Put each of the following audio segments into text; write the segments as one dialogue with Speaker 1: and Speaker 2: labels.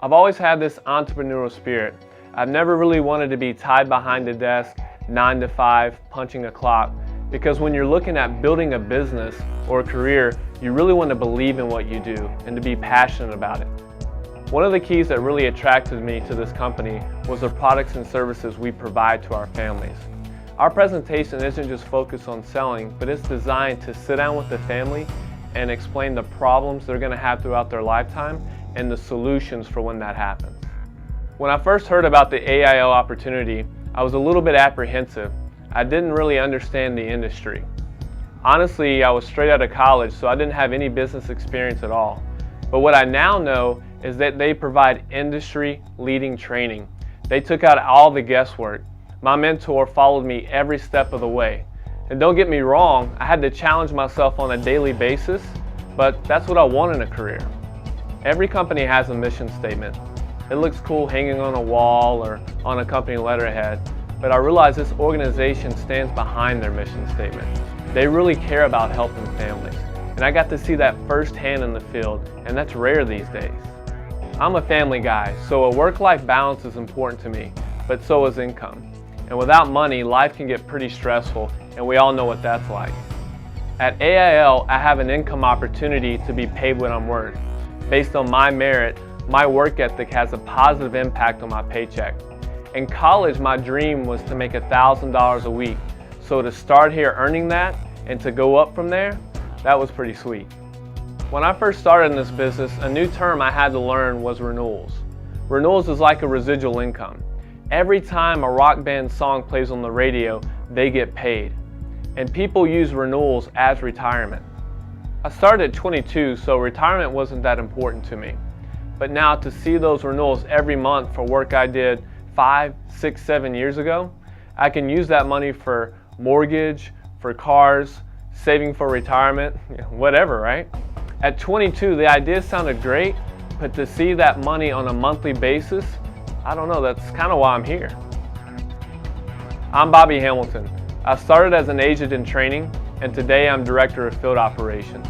Speaker 1: I've always had this entrepreneurial spirit. I've never really wanted to be tied behind a desk, 9 to 5, punching a clock, because when you're looking at building a business or a career, you really want to believe in what you do and to be passionate about it. One of the keys that really attracted me to this company was the products and services we provide to our families. Our presentation isn't just focused on selling, but it's designed to sit down with the family and explain the problems they're going to have throughout their lifetime and the solutions for when that happens. When I first heard about the AIL opportunity, I was a little bit apprehensive. I didn't really understand the industry. Honestly, I was straight out of college, so I didn't have any business experience at all. But what I now know is that they provide industry-leading training. They took out all the guesswork. My mentor followed me every step of the way. And don't get me wrong, I had to challenge myself on a daily basis, but that's what I want in a career. Every company has a mission statement. It looks cool hanging on a wall or on a company letterhead, but I realize this organization stands behind their mission statement. They really care about helping families, and I got to see that firsthand in the field, and that's rare these days. I'm a family guy, so a work-life balance is important to me, but so is income. And without money, life can get pretty stressful, and we all know what that's like. At AIL, I have an income opportunity to be paid what I'm worth. Based on my merit, my work ethic has a positive impact on my paycheck. In college, my dream was to make $1,000 a week. So to start here earning that and to go up from there, that was pretty sweet. When I first started in this business, a new term I had to learn was renewals. Renewals is like a residual income. Every time a rock band song plays on the radio, they get paid. And people use renewals as retirement. I started at 22, so retirement wasn't that important to me. But now to see those renewals every month for work I did 5, 6, 7 years ago, I can use that money for mortgage, for cars, saving for retirement, whatever, right? At 22, the idea sounded great, but to see that money on a monthly basis, I don't know, that's kind of why I'm here. I'm Bobby Hamilton. I started as an agent in training, and today I'm Director of Field Operations.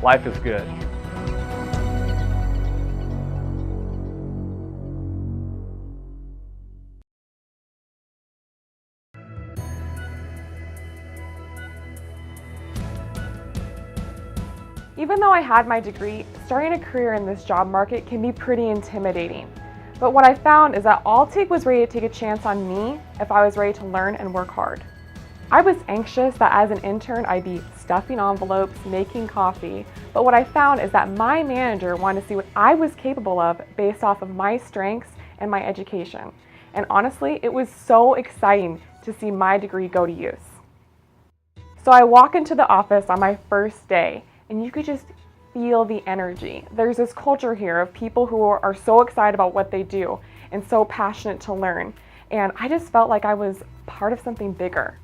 Speaker 1: Life is good.
Speaker 2: Even though I had my degree, starting a career in this job market can be pretty intimidating. But what I found is that Alltig was ready to take a chance on me if I was ready to learn and work hard. I was anxious that as an intern I'd be stuffing envelopes, making coffee, but what I found is that my manager wanted to see what I was capable of based off of my strengths and my education. And honestly, it was so exciting to see my degree go to use. So I walk into the office on my first day, and you could just feel the energy. There's this culture here of people who are so excited about what they do and so passionate to learn. And I just felt like I was part of something bigger.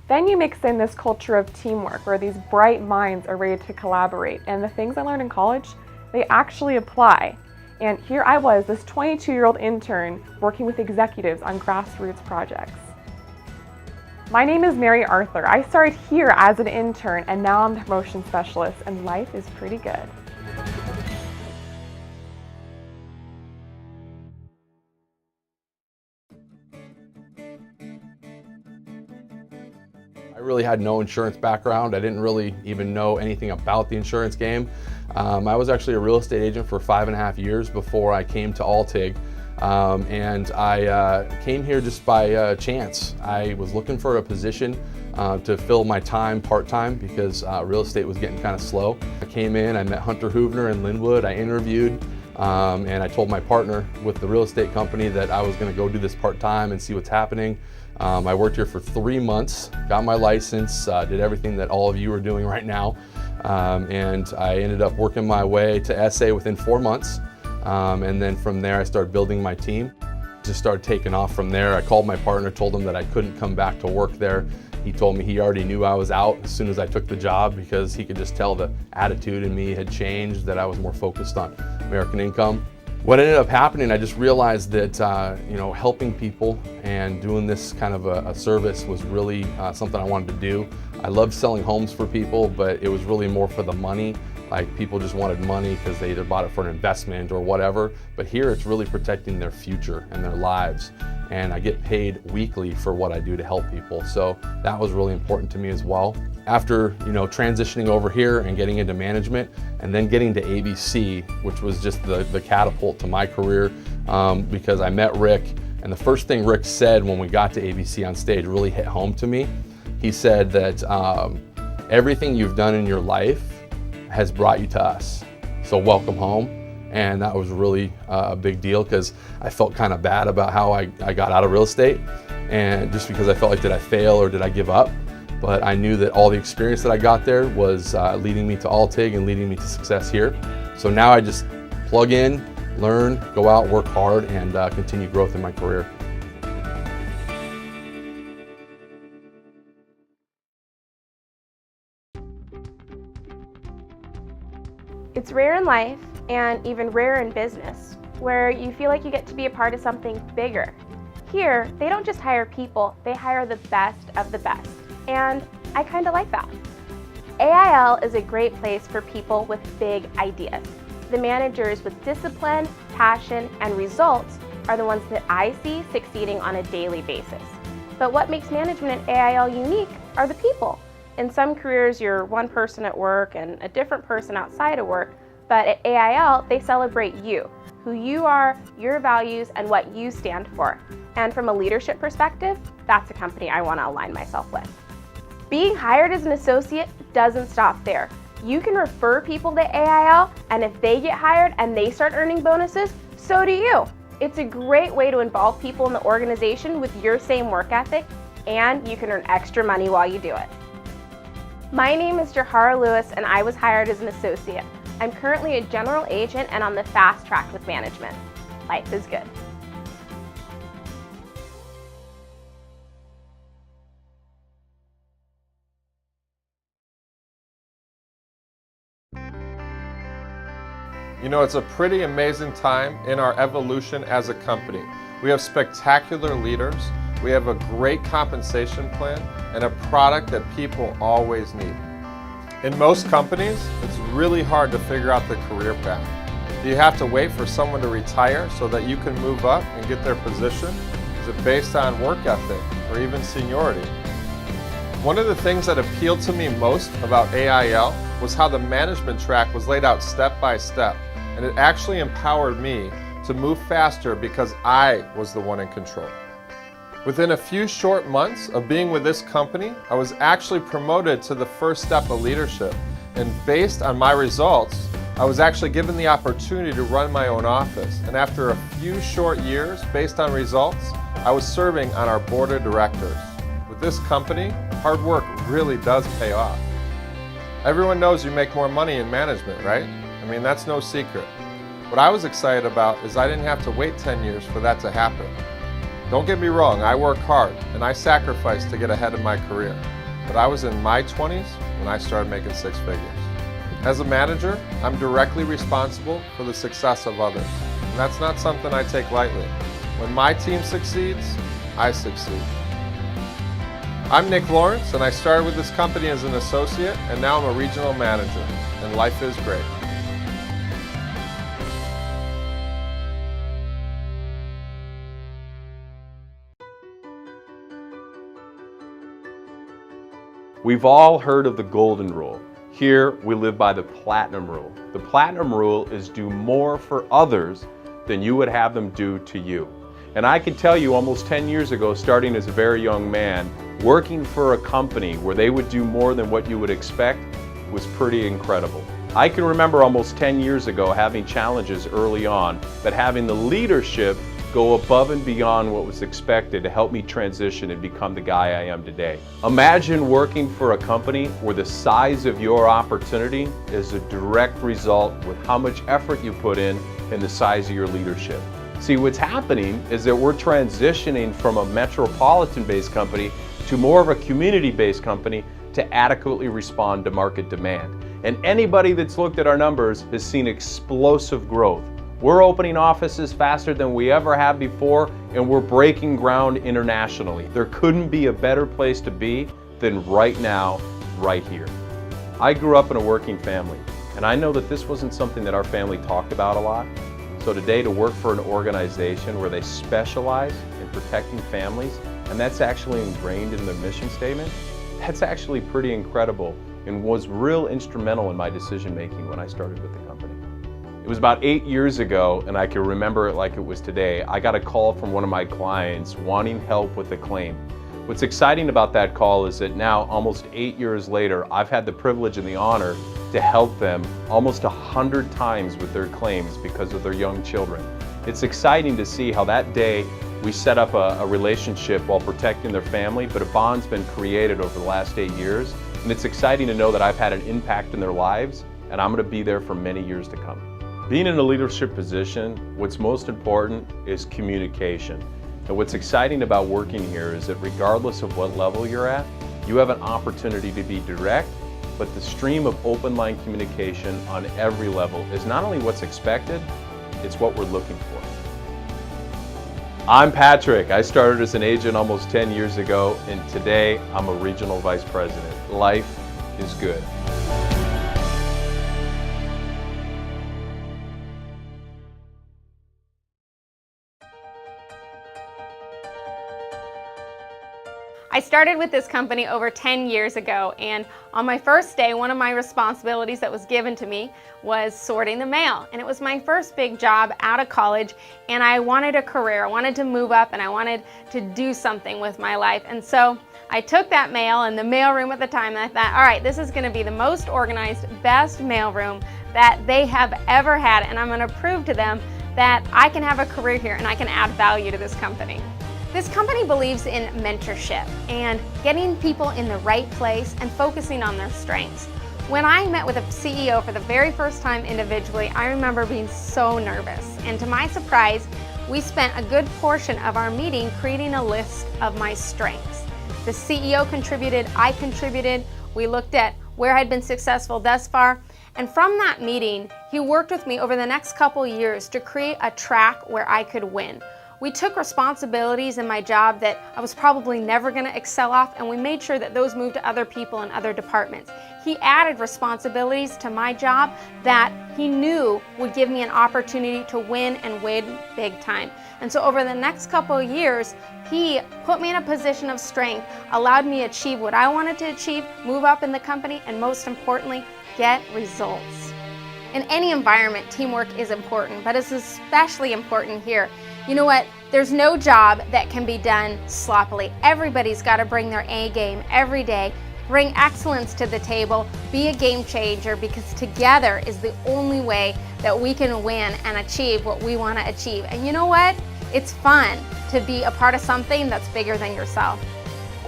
Speaker 2: Then you mix in this culture of teamwork where these bright minds are ready to collaborate, and the things I learned in college, they actually apply. And here I was, this 22-year-old intern working with executives on grassroots projects. My name is Mary Arthur. I started here as an intern, and now I'm the promotion specialist, and life is pretty good.
Speaker 3: I really had no insurance background. I didn't really even know anything about the insurance game. I was actually a real estate agent for 5.5 years before I came to Alltig. And I came here just by chance. I was looking for a position to fill my time part-time because real estate was getting kind of slow. I came in, I met Hunter Hoovner in Linwood, I interviewed, and I told my partner with the real estate company that I was going to go do this part-time and see what's happening. I worked here for 3 months, got my license, did everything that all of you are doing right now, and I ended up working my way to SA within 4 months. And then from there I started building my team. Just started taking off from there. I called my partner, told him that I couldn't come back to work there. He told me he already knew I was out as soon as I took the job because he could just tell the attitude in me had changed, that I was more focused on American income. What ended up happening, I just realized that helping people and doing this kind of a service was really something I wanted to do. I loved selling homes for people, but it was really more for the money. Like people just wanted money because they either bought it for an investment or whatever. But here it's really protecting their future and their lives. And I get paid weekly for what I do to help people. So that was really important to me as well. After transitioning over here and getting into management and then getting to ABC, which was just the catapult to my career, because I met Rick, and the first thing Rick said when we got to ABC on stage really hit home to me. He said that everything you've done in your life has brought you to us, so welcome home. And that was really a big deal because I felt kind of bad about how I got out of real estate, and just because I felt like, did I fail or did I give up? But I knew that all the experience that I got there was leading me to Altig and leading me to success here. So now I just plug in, learn, go out, work hard, and continue growth in my career.
Speaker 4: It's rare in life, and even rarer in business, where you feel like you get to be a part of something bigger. Here, they don't just hire people, they hire the best of the best. And I kind of like that. AIL is a great place for people with big ideas. The managers with discipline, passion, and results are the ones that I see succeeding on a daily basis. But what makes management at AIL unique are the people. In some careers, you're one person at work and a different person outside of work, but at AIL, they celebrate you, who you are, your values, and what you stand for. And from a leadership perspective, that's a company I want to align myself with. Being hired as an associate doesn't stop there. You can refer people to AIL, and if they get hired and they start earning bonuses, so do you. It's a great way to involve people in the organization with your same work ethic, and you can earn extra money while you do it. My name is Jahara Lewis, and I was hired as an associate. I'm currently a general agent and on the fast track with management. Life is good.
Speaker 5: You know, it's a pretty amazing time in our evolution as a company. We have spectacular leaders, we have a great compensation plan, and a product that people always need. In most companies, it's really hard to figure out the career path. Do you have to wait for someone to retire so that you can move up and get their position? Is it based on work ethic or even seniority? One of the things that appealed to me most about AIL was how the management track was laid out step by step, and it actually empowered me to move faster because I was the one in control. Within a few short months of being with this company, I was actually promoted to the first step of leadership, and based on my results, I was actually given the opportunity to run my own office. And after a few short years, based on results, I was serving on our board of directors. With this company, hard work really does pay off. Everyone knows you make more money in management, right? I mean, that's no secret. What I was excited about is I didn't have to wait 10 years for that to happen. Don't get me wrong, I work hard and I sacrificed to get ahead in my career. But I was in my 20s when I started making six figures. As a manager, I'm directly responsible for the success of others. And that's not something I take lightly. When my team succeeds, I succeed. I'm Nick Lawrence, and I started with this company as an associate, and now I'm a regional manager, and life is great.
Speaker 6: We've all heard of the golden rule. Here, we live by the platinum rule. The platinum rule is do more for others than you would have them do to you. And I can tell you almost 10 years ago, starting as a very young man, working for a company where they would do more than what you would expect was pretty incredible. I can remember almost 10 years ago having challenges early on, but having the leadership go above and beyond what was expected to help me transition and become the guy I am today. Imagine working for a company where the size of your opportunity is a direct result with how much effort you put in and the size of your leadership. See, what's happening is that we're transitioning from a metropolitan-based company to more of a community-based company to adequately respond to market demand. And anybody that's looked at our numbers has seen explosive growth. We're opening offices faster than we ever have before, and we're breaking ground internationally. There couldn't be a better place to be than right now, right here. I grew up in a working family, and I know that this wasn't something that our family talked about a lot. So today, to work for an organization where they specialize in protecting families, and that's actually ingrained in their mission statement, that's actually pretty incredible and was real instrumental in my decision making when I started with the company. It was about 8 years ago, and I can remember it like it was today. I got a call from one of my clients wanting help with a claim. What's exciting about that call is that now, almost 8 years later, I've had the privilege and the honor to help them almost 100 times with their claims because of their young children. It's exciting to see how that day we set up a relationship while protecting their family, but a bond's been created over the last 8 years. And it's exciting to know that I've had an impact in their lives, and I'm going to be there for many years to come. Being in a leadership position, what's most important is communication. And what's exciting about working here is that regardless of what level you're at, you have an opportunity to be direct, but the stream of open line communication on every level is not only what's expected, it's what we're looking for. I'm Patrick. I started as an agent almost 10 years ago, and today I'm a regional vice president. Life is good.
Speaker 7: I started with this company over 10 years ago, and on my first day, one of my responsibilities that was given to me was sorting the mail. And it was my first big job out of college, and I wanted a career. I wanted to move up, and I wanted to do something with my life. And so I took that mail in the mailroom at the time, and I thought, all right, this is gonna be the most organized, best mailroom that they have ever had, and I'm gonna prove to them that I can have a career here and I can add value to this company. This company believes in mentorship and getting people in the right place and focusing on their strengths. When I met with a CEO for the very first time individually, I remember being so nervous. And to my surprise, we spent a good portion of our meeting creating a list of my strengths. The CEO contributed, I contributed, we looked at where I'd been successful thus far, and from that meeting, he worked with me over the next couple years to create a track where I could win. We took responsibilities in my job that I was probably never going to excel off, and we made sure that those moved to other people in other departments. He added responsibilities to my job that he knew would give me an opportunity to win and win big time. And so over the next couple of years, he put me in a position of strength, allowed me to achieve what I wanted to achieve, move up in the company, and most importantly, get results. In any environment, teamwork is important, but it's especially important here. You know what? There's no job that can be done sloppily. Everybody's got to bring their A game every day, bring excellence to the table, be a game changer, because together is the only way that we can win and achieve what we want to achieve. And you know what? It's fun to be a part of something that's bigger than yourself.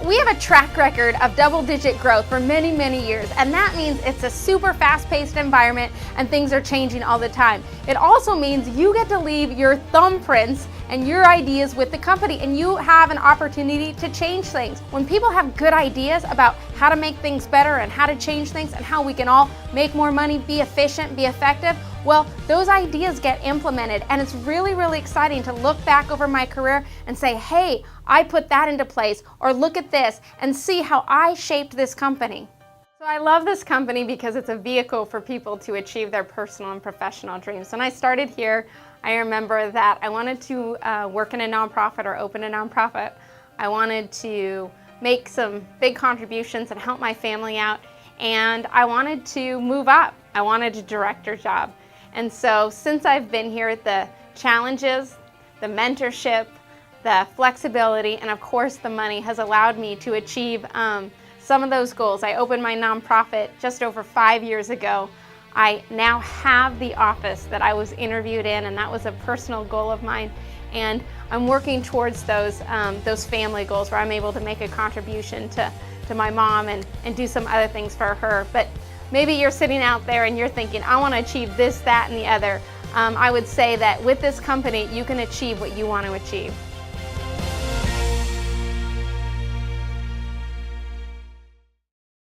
Speaker 7: We have a track record of double-digit growth for many, many years, and that means it's a super fast-paced environment and things are changing all the time. It also means you get to leave your thumbprints and your ideas with the company, and you have an opportunity to change things. When people have good ideas about how to make things better and how to change things and how we can all make more money, be efficient, be effective, well, those ideas get implemented, and it's really, really exciting to look back over my career and say, hey, I put that into place, or look at this and see how I shaped this company. So I love this company because it's a vehicle for people to achieve their personal and professional dreams. When I started here, I remember that I wanted to work in a nonprofit or open a nonprofit. I wanted to make some big contributions and help my family out, and I wanted to move up. I wanted a director job. And so since I've been here, the challenges, the mentorship, the flexibility, and of course the money has allowed me to achieve some of those goals. I opened my nonprofit just over 5 years ago. I now have the office that I was interviewed in, and that was a personal goal of mine. And I'm working towards those family goals where I'm able to make a contribution to my mom and do some other things for her. But maybe you're sitting out there and you're thinking, I want to achieve this, that, and the other. I would say that with this company, you can achieve what you want to achieve.